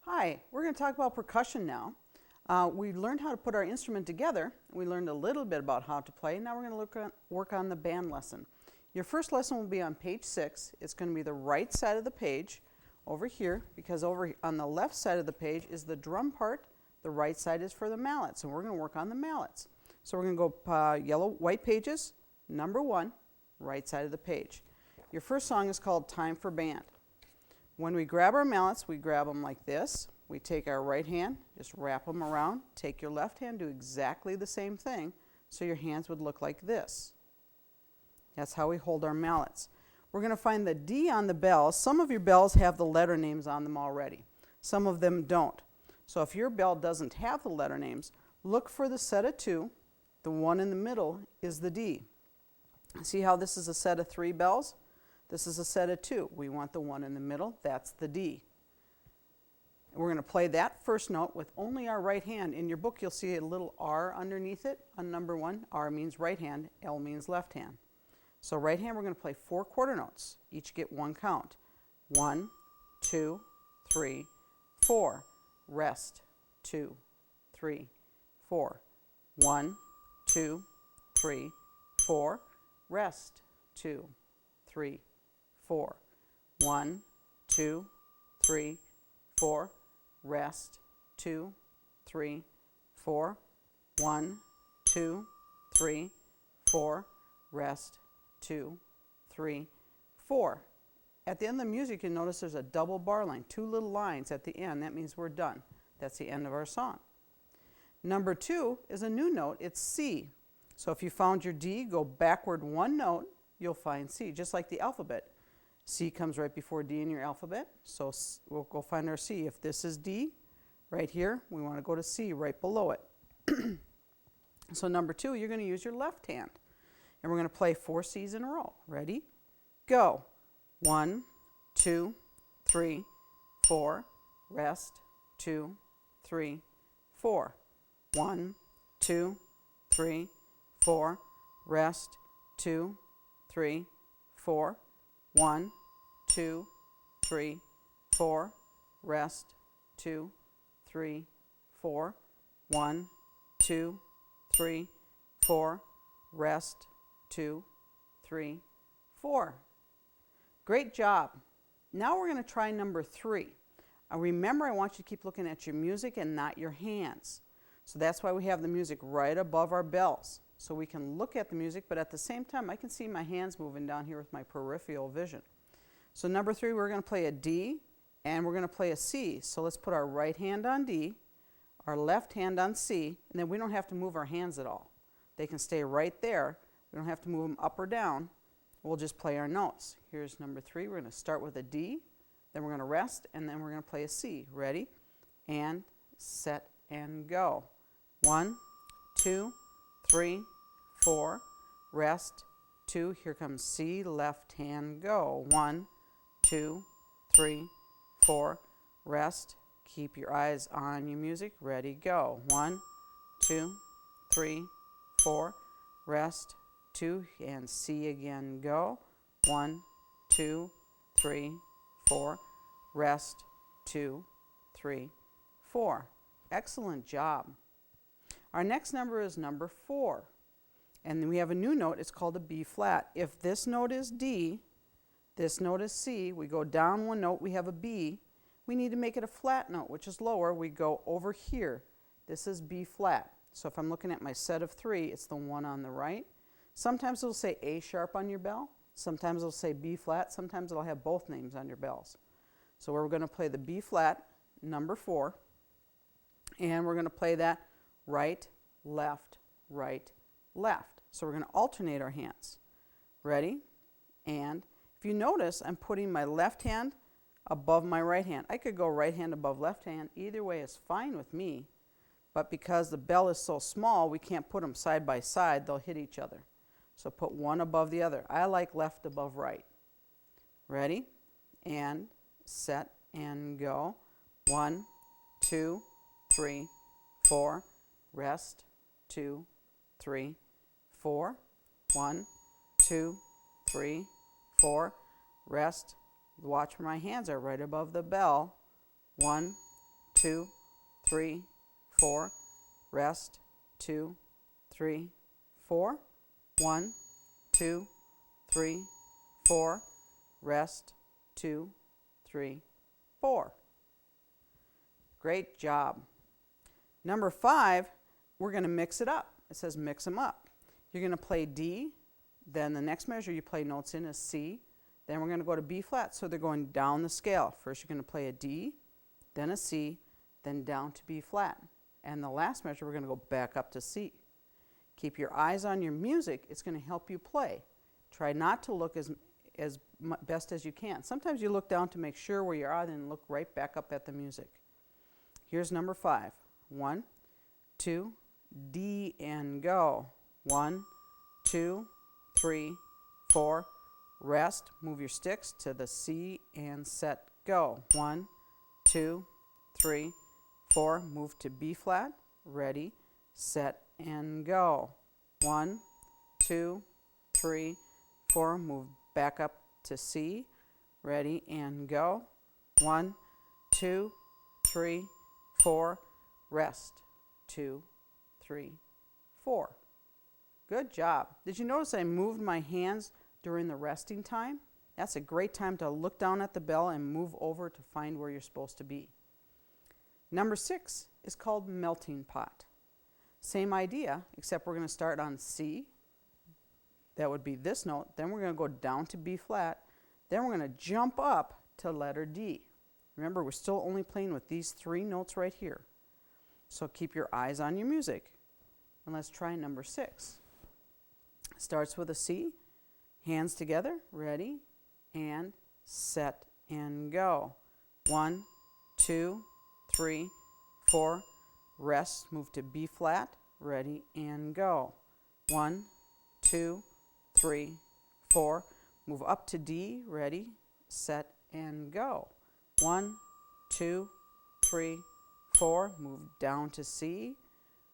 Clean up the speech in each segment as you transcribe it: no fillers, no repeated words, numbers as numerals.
Hi, we're going to talk about percussion now. We learned how to put our instrument together. We learned a little bit about how to play. Now we're going to work on the band lesson. Your first lesson will be on page 6. It's going to be the right side of the page over here, because over on the left side of the page is the drum part. The right side is for the mallets, and we're going to work on the mallets. So we're going to go white pages, number 1, right side of the page. Your first song is called Time for Band. When we grab our mallets, we grab them like this. We take our right hand, just wrap them around. Take your left hand, do exactly the same thing, so your hands would look like this. That's how we hold our mallets. We're going to find the D on the bells. Some of your bells have the letter names on them already. Some of them don't. So if your bell doesn't have the letter names, look for the set of 2. The one in the middle is the D. See how this is a set of 3 bells? This is a set of 2. We want the one in the middle. That's the D. And we're going to play that first note with only our right hand. In your book, you'll see a little R underneath it on number 1. R means right hand. L means left hand. So right hand, we're going to play 4 quarter notes. Each get 1 count. 1, 2, 3, 4. Rest. 2, 3, 4. 1, 2, 3, 4. Rest. 2, 3, 4. 1, 2, 3, 4. Rest. 2, 3, 4. 1, 2, 3, 4. Rest. 2, 3, 4. At the end of the music, you'll notice there's a double bar line, 2 little lines at the end. That means we're done. That's the end of our song. Number 2 is a new note. It's C. So if you found your D, go backward 1 note, you'll find C, just like the alphabet. C comes right before D in your alphabet, so we'll go find our C. If this is D, right here, we want to go to C right below it. So number 2, you're going to use your left hand. And we're going to play 4 C's in a row. Ready? Go. 1, 2, 3, 4. Rest. 2, 3, 4. 1, 2, 3, 4. Rest. 2, 3, 4. 1, 2, 3, 4. Rest. 2, 3, 4. 1, 2, 3, 4. Rest. 2, 3, 4. Great job. Now we're going to try number 3. Remember, I want you to keep looking at your music and not your hands. So that's why we have the music right above our bells. So we can look at the music, but at the same time, I can see my hands moving down here with my peripheral vision. So number 3, we're going to play a D, and we're going to play a C. So let's put our right hand on D, our left hand on C, and then we don't have to move our hands at all. They can stay right there. We don't have to move them up or down. We'll just play our notes. Here's number 3. We're going to start with a D, then we're going to rest, and then we're going to play a C. Ready? And set and go. 1, 2, 3, 4. Rest. 2. Here comes C. Left hand. Go. 1, 2, 3, 4. Rest. Keep your eyes on your music. Ready? Go. 1, 2, 3, 4. Rest. 2 and C again. Go. 1, 2, 3, 4. Rest. 2, 3, 4. Excellent job. Our next number is number 4. And then we have a new note. It's called a B flat. If this note is D, this note is C, we go down 1 note, we have a B. We need to make it a flat note, which is lower. We go over here. This is B flat. So if I'm looking at my set of 3, it's the one on the right. Sometimes it'll say A sharp on your bell. Sometimes it'll say B flat. Sometimes it'll have both names on your bells. So we're going to play the B flat, number 4. And we're going to play that right, left, right, left. So we're going to alternate our hands. Ready? And if you notice, I'm putting my left hand above my right hand. I could go right hand above left hand. Either way is fine with me. But because the bell is so small, we can't put them side by side. They'll hit each other. So put one above the other. I like left above right. Ready? And set and go. 1, 2, 3, 4. Rest. 2, 3, 4. 1, 2, 3, 4. Rest. Watch where my hands are right above the bell. 1, 2, 3, 4, rest, 2, 3, 4, 1, 2, 3, 4, rest, 2, 3, 4. Great job. Number 5, we're going to mix it up. It says mix them up. You're going to play D, then the next measure you play notes in is C, then we're going to go to B flat, so they're going down the scale. First you're going to play a D, then a C, then down to B flat. And the last measure we're going to go back up to C. Keep your eyes on your music. It's going to help you play. Try not to look as best as you can. Sometimes you look down to make sure where you are, then look right back up at the music. Here's number 5. 1, 2, D and go. 1, 2, 3, 4, rest. Move your sticks to the C and set, go. 1, 2, 3, 4, move to B flat, ready, set, and go. 1, 2, 3, 4, move back up to C, ready, and go. 1, 2, 3, 4, rest, 2, 3, 4. Good job. Did you notice I moved my hands during the resting time? That's a great time to look down at the bell and move over to find where you're supposed to be. Number 6 is called melting pot. Same idea, except we're going to start on C. That would be this note. Then we're going to go down to B flat. Then we're going to jump up to letter D. Remember, we're still only playing with these 3 notes right here. So keep your eyes on your music. And let's try number 6. Starts with a C. Hands together, ready, and set, and go. 1, 2, 3, 4, rest, move to B flat, ready, and go. 1, 2, 3, 4, move up to D, ready, set, and go. 1, 2, 3, 4, move down to C,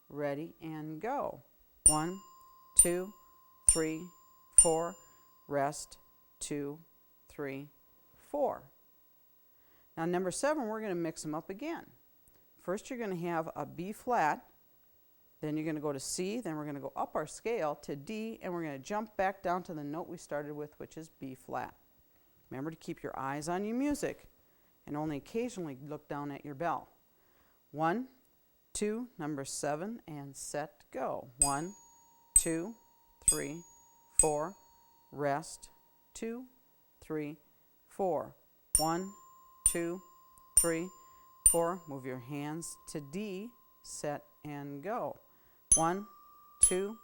ready, and go. 1, 2, 3, 4, rest, 2, 3, 4. Now number 7, we're going to mix them up again. First you're going to have a B flat, then you're going to go to C, then we're going to go up our scale to D, and we're going to jump back down to the note we started with, which is B flat. Remember to keep your eyes on your music and only occasionally look down at your bell. 1, 2, number 7, and set, go. 1, 2, 3, 4, rest, 2, 3, 4. 1, 2, 3, 4. Move your hands to D, set, and go. 1, 2,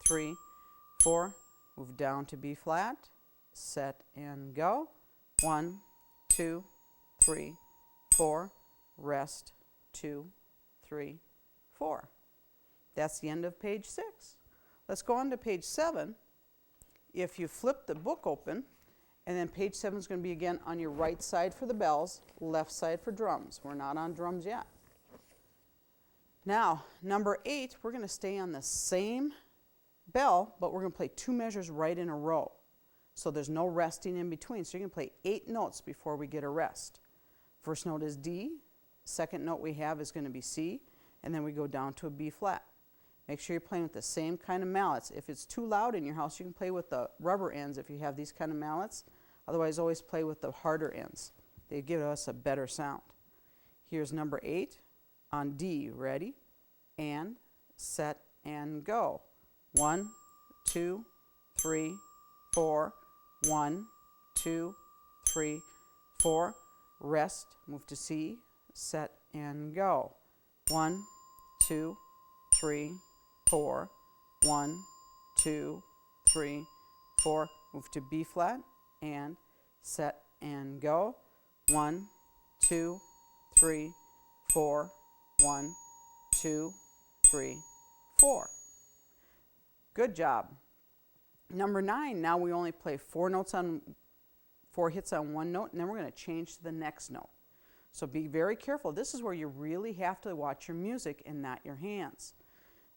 3, 4. Move down to B flat, set, and go. 1, 2, 3, 4. Rest, 2, 3, 4. That's the end of page 6. Let's go on to page 7. If you flip the book open, and then page 7 is going to be again on your right side for the bells, left side for drums. We're not on drums yet. Now, number 8, we're going to stay on the same bell, but we're going to play 2 measures right in a row. So there's no resting in between. So you're going to play 8 notes before we get a rest. First note is D. Second note we have is going to be C. And then we go down to a B flat. Make sure you're playing with the same kind of mallets. If it's too loud in your house, you can play with the rubber ends if you have these kind of mallets. Otherwise, always play with the harder ends. They give us a better sound. Here's number 8 on D. Ready, and set, and go. 1, 2, 3, 4. 1, 2, 3, 4. Rest, move to C, set, and go. 1, 2, 3, 4. 1, 2, 3, 4. Move to B flat, and set, and go. 1, 2, 3, 4. 1, 2, 3, 4. Good job. Number 9, now we only play 4 hits on one note, and then we're going to change to the next note. So be very careful. This is where you really have to watch your music and not your hands,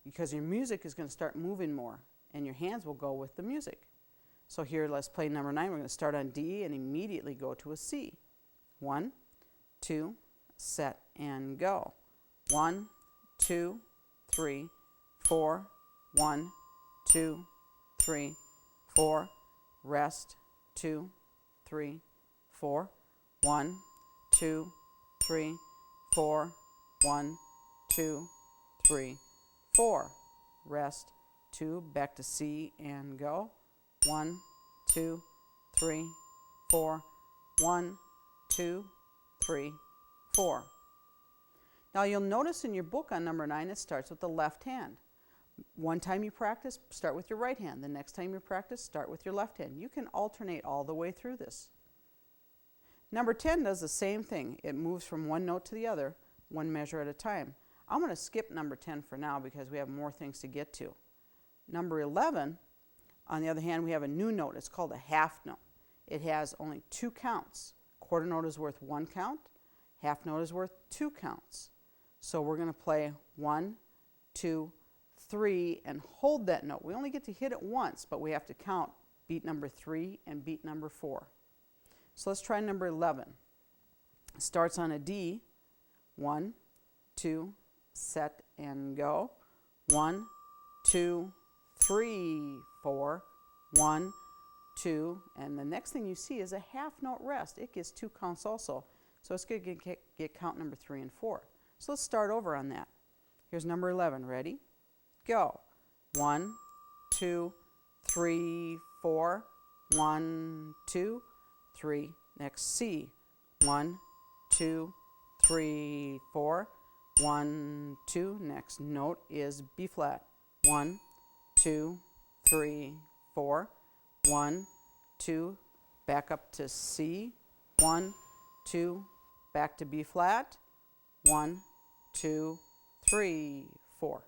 because your music is going to start moving more, and your hands will go with the music. So here, let's play number 9. We're going to start on D and immediately go to a C. 1, 2, set, and go. 1, 2, 3, 4. 1, 2, 3, 4. Rest. 2, 3, 4. 1, 2, 3, 4. 1, 2, 3, 4. Rest. 2. Back to C and go. 1, 2, 3, 4. 1, 2, 3, 4. Now you'll notice in your book on number 9 it starts with the left hand. One time you practice, start with your right hand. The next time you practice, start with your left hand. You can alternate all the way through this. Number 10 does the same thing. It moves from one note to the other, one measure at a time. I'm going to skip number 10 for now because we have more things to get to. Number 11, on the other hand, we have a new note. It's called a half note. It has only 2 counts. Quarter note is worth 1 count. Half note is worth 2 counts. So we're going to play 1, 2, 3 and hold that note. We only get to hit it once, but we have to count beat number 3 and beat number 4. So let's try number 11. It starts on a D. 1, 2, set and go. 1, 2, 3, 4. 1, 2, and the next thing you see is a half note rest. It gets 2 counts also. So it's going to get count number 3 and 4. So let's start over on that. Here's number 11. Ready? Go. 1, 2, 3, 4. 1, 2, 3. Next C. 1, 2, 3, 4. 1, 2. Next note is B flat. 1, 2, 3, 4. 1, 2. Back up to C. 1, 2. Back to B flat. 1, 2, 3, 4.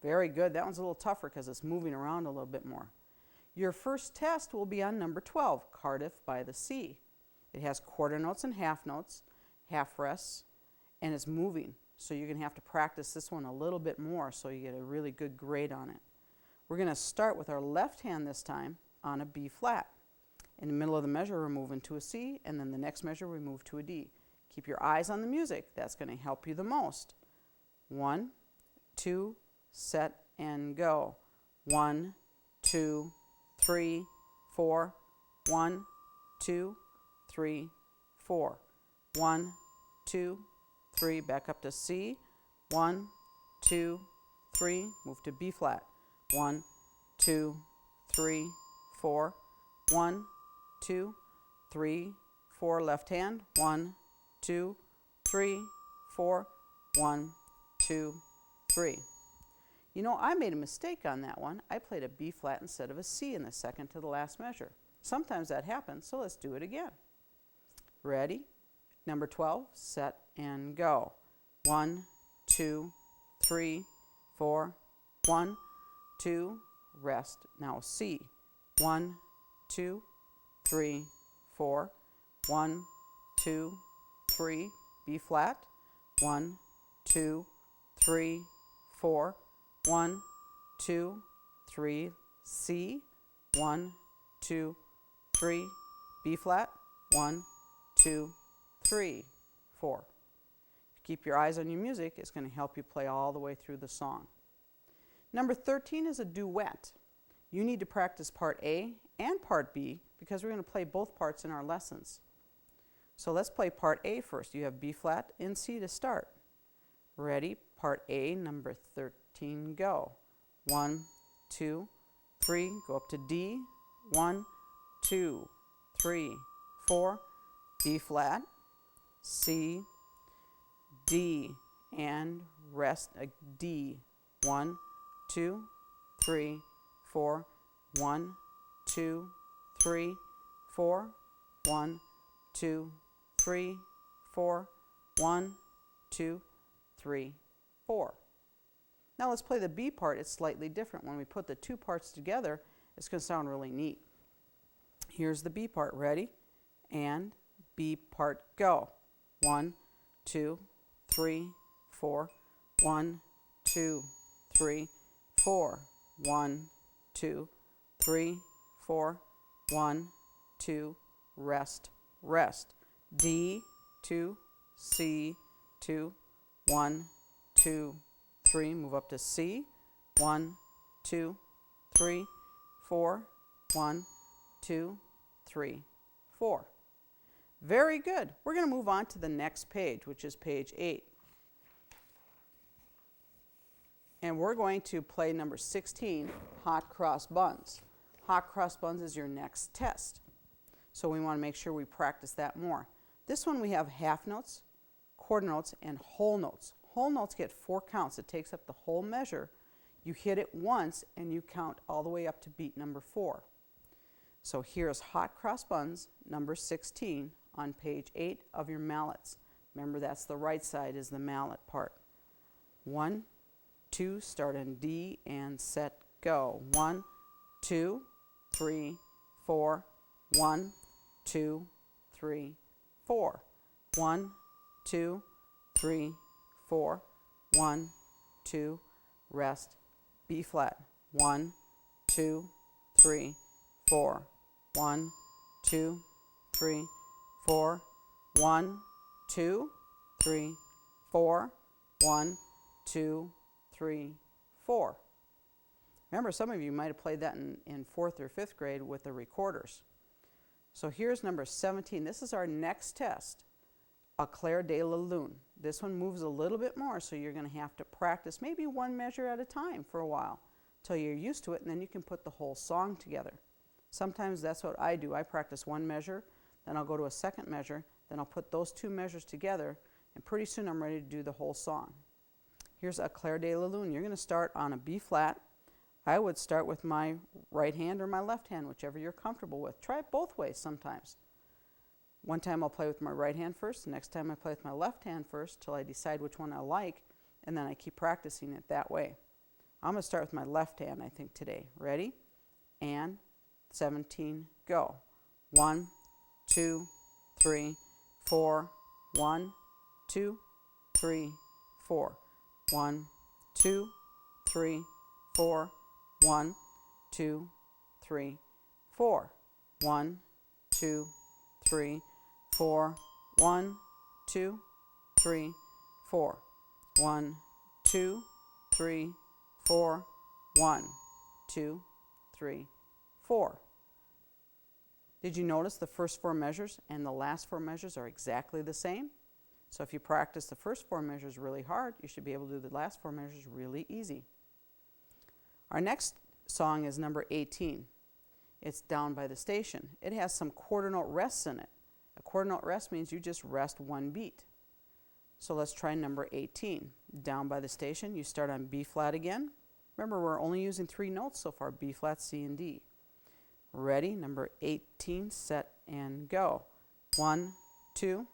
Very good. That one's a little tougher because it's moving around a little bit more. Your first test will be on number 12, Cardiff by the Sea. It has quarter notes and half notes, half rests, and it's moving. So you're going to have to practice this one a little bit more so you get a really good grade on it. We're going to start with our left hand this time on a B flat. In the middle of the measure, we're moving to a C, and then the next measure, we move to a D. Keep your eyes on the music. That's going to help you the most. 1, 2, set and go. 1, 2, 3, 4. 1, 2, 3, 4. 1, 2, 3. Back up to C. 1, 2, 3. Move to B flat. 1, 2, 3, 4. 1, 2, 3, 4. Left hand. 1, 2, 3, 4. 1, 2, 3. You know, I made a mistake on that one. I played a B flat instead of a C in the second to the last measure. Sometimes that happens, so let's do it again. Ready? Number 12, set and go. 1, 2, 3, 4. 1, 2, rest. Now C. 1, 2, 3, 4. 1, 2, 3, B flat. 1, 2, 3, 4. 1, 2, 3, C. 1, 2, 3, B flat. 1, 2, 3, 4. If you keep your eyes on your music, it's going to help you play all the way through the song. Number 13 is a duet. You need to practice part A and part B because we're going to play both parts in our lessons. So let's play part A first. You have B flat and C to start. Ready? Part A, number 13, go. 1, 2, 3, go up to D. 1, 2, 3, 4, B flat, C, D, and rest a D. 1, 2, 3, 4. 1, 2, 3, 4. 1, 2, 3, 4. 1, 2, 3, 4. Now let's play the B part. It's slightly different. When we put the two parts together, it's going to sound really neat. Here's the B part. Ready? And B part, go. 1, 2, 3, 4. 1, 2, 3, 4. 1, 2, 3, 4. 1, 2, rest, rest. D, 2, C, 2, 1, 2, 3. Move up to C, 1, 2, 3, 4, 1, 2, 3, 4. Very good. We're going to move on to the next page, which is page 8. And we're going to play number 16, Hot Cross Buns. Hot Cross Buns is your next test. So we want to make sure we practice that more. This one we have half notes, quarter notes, and whole notes. Whole notes get 4 counts. It takes up the whole measure. You hit it once and you count all the way up to beat number 4. So here's Hot Cross Buns, number 16, on page 8 of your mallets. Remember, that's the right side is the mallet part. 1, 2, start on D and set, go. 1, 2, 3, 4, 1, 2, 3, 4. 1, 2, 3, 4, 1, 2, rest, B flat. 1, 2, 3, 4. 1, 2, 3, 4. 1, 2, 3, 4. 1, 2, 3, 4. Remember, some of you might have played that in 4th or 5th grade with the recorders. So here's number 17. This is our next test, a Cla de Laoon. This one moves a little bit more, so you're going to have to practice maybe one measure at a time for a while till you're used to it, and then you can put the whole song together. Sometimes that's what I do. I practice one measure, then I'll go to a second measure, then I'll put those 2 measures together, and pretty soon I'm ready to do the whole song. Here's a Cla de Laoon. You're going to start on a B flat. I would start with my right hand or my left hand, whichever you're comfortable with. Try it both ways sometimes. One time I'll play with my right hand first, the next time I play with my left hand first till I decide which one I like, and then I keep practicing it that way. I'm going to start with my left hand, I think, today. Ready? And 17, go. 1, 2, 3, 4. 1, 2, 3, 4. 1, 2, 3, 4. 1, 2, 3, 4. 1, 2, 3, 4. 1, 2, 3, 4. 1, 2, 3, 4. 1, 2, 3, 4. Did you notice the first 4 measures and the last 4 measures are exactly the same? So if you practice the first 4 measures really hard, you should be able to do the last 4 measures really easy. Our next song is number 18. It's Down by the Station. It has some quarter note rests in it. A quarter note rest means you just rest one beat. So let's try number 18. Down by the Station. You start on B flat again. Remember, we're only using 3 notes so far, B flat, C, and D. Ready? Number 18, set and go. 1, 2,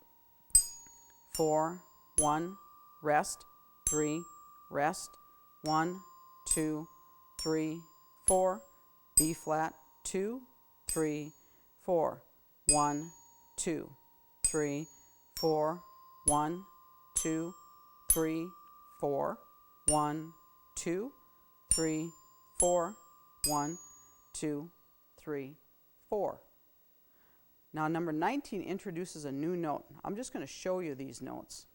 4, 1, rest, 3, rest, 1, 2, 3, 4, B flat, 2, 3, 4, 1, 2, 3, 4, 1, 2, 3, 4, 1, 2, 3, 4, 1, 2, 3, 4. Now number 19 introduces a new note. I'm just going to show you these notes.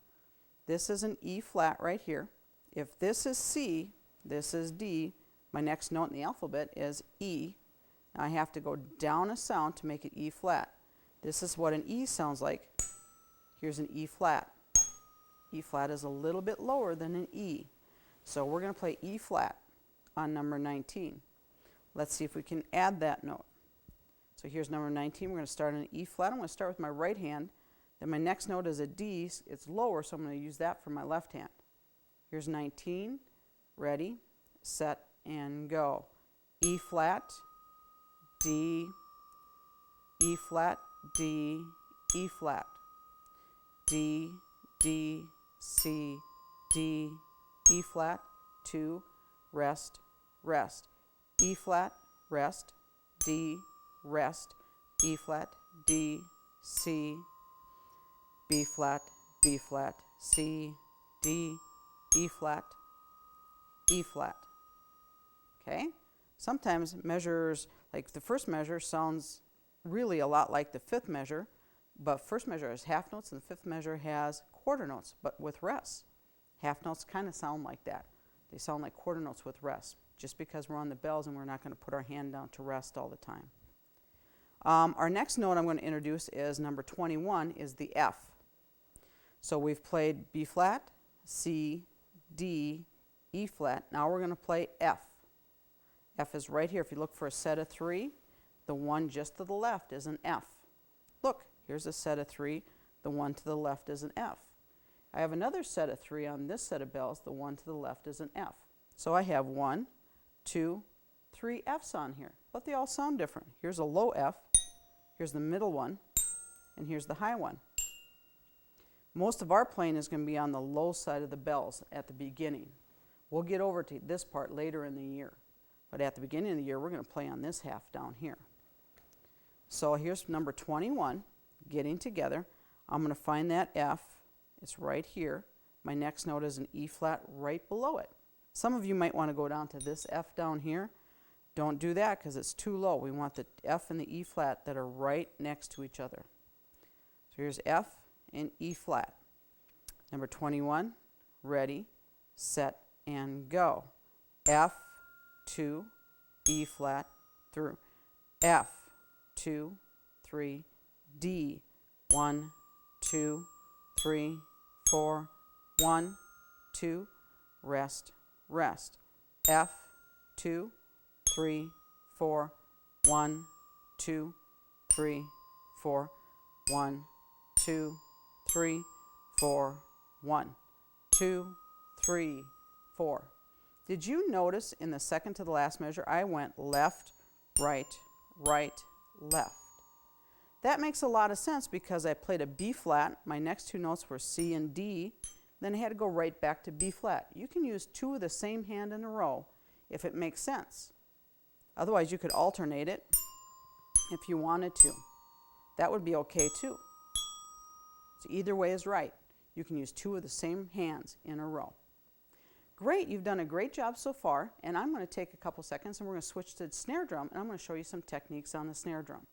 This is an E flat right here. If this is C, this is D, my next note in the alphabet is E. Now I have to go down a sound to make it E flat. This is what an E sounds like. Here's an E flat. E flat is a little bit lower than an E. So we're going to play E flat on number 19. Let's see if we can add that note. So here's number 19. We're going to start on an E flat. I'm going to start with my right hand. Then my next note is a D. It's lower, so I'm going to use that for my left hand. Here's 19. Ready, set, and go. E flat, D, E flat, D, E flat, D, D, C, D, E flat, 2, rest, rest. E flat, rest, D, rest, E flat, D, C, B flat, C, D, E flat, E flat. Okay? Sometimes measures, like the first measure sounds really a lot like the 5th measure, but first measure has half notes and the 5th measure has quarter notes, but with rests. Half notes kind of sound like that. They sound like quarter notes with rest, just because we're on the bells and we're not going to put our hand down to rest all the time. Our next note I'm going to introduce is number 21, is the F. So we've played B flat, C, D, E flat. Now we're going to play F. F is right here. If you look for a set of 3, the one just to the left is an F. Look, here's a set of 3. The one to the left is an F. I have another set of 3 on this set of bells. The one to the left is an F. So I have 1, 2, 3 Fs on here, but they all sound different. Here's a low F, here's the middle one, and here's the high one. Most of our playing is going to be on the low side of the bells at the beginning. We'll get over to this part later in the year, but at the beginning of the year we're going to play on this half down here. So here's number 21, getting together. I'm going to find that F. It's right here. My next note is an E flat right below it. Some of you might want to go down to this F down here. Don't do that because it's too low. We want the F and the E flat that are right next to each other. So here's F and E flat. Number 21, ready, set, and go. F, 2, E flat, through. F, 2, 3, D, 1, 2, 3, 4, 1, 2, rest, rest. F, 2, 3, 4, 1, 2, 3, 4, 1, 2, 3, 4, 1, 2, 3, 4. Did you notice in the second to the last measure I went left, right, right, left? That makes a lot of sense because I played a B flat. My next 2 notes were C and D. Then I had to go right back to B flat. You can use 2 of the same hand in a row if it makes sense. Otherwise, you could alternate it if you wanted to. That would be okay too. So either way is right. You can use 2 of the same hands in a row. Great, you've done a great job so far, and I'm going to take a couple seconds and we're going to switch to the snare drum, and I'm going to show you some techniques on the snare drum.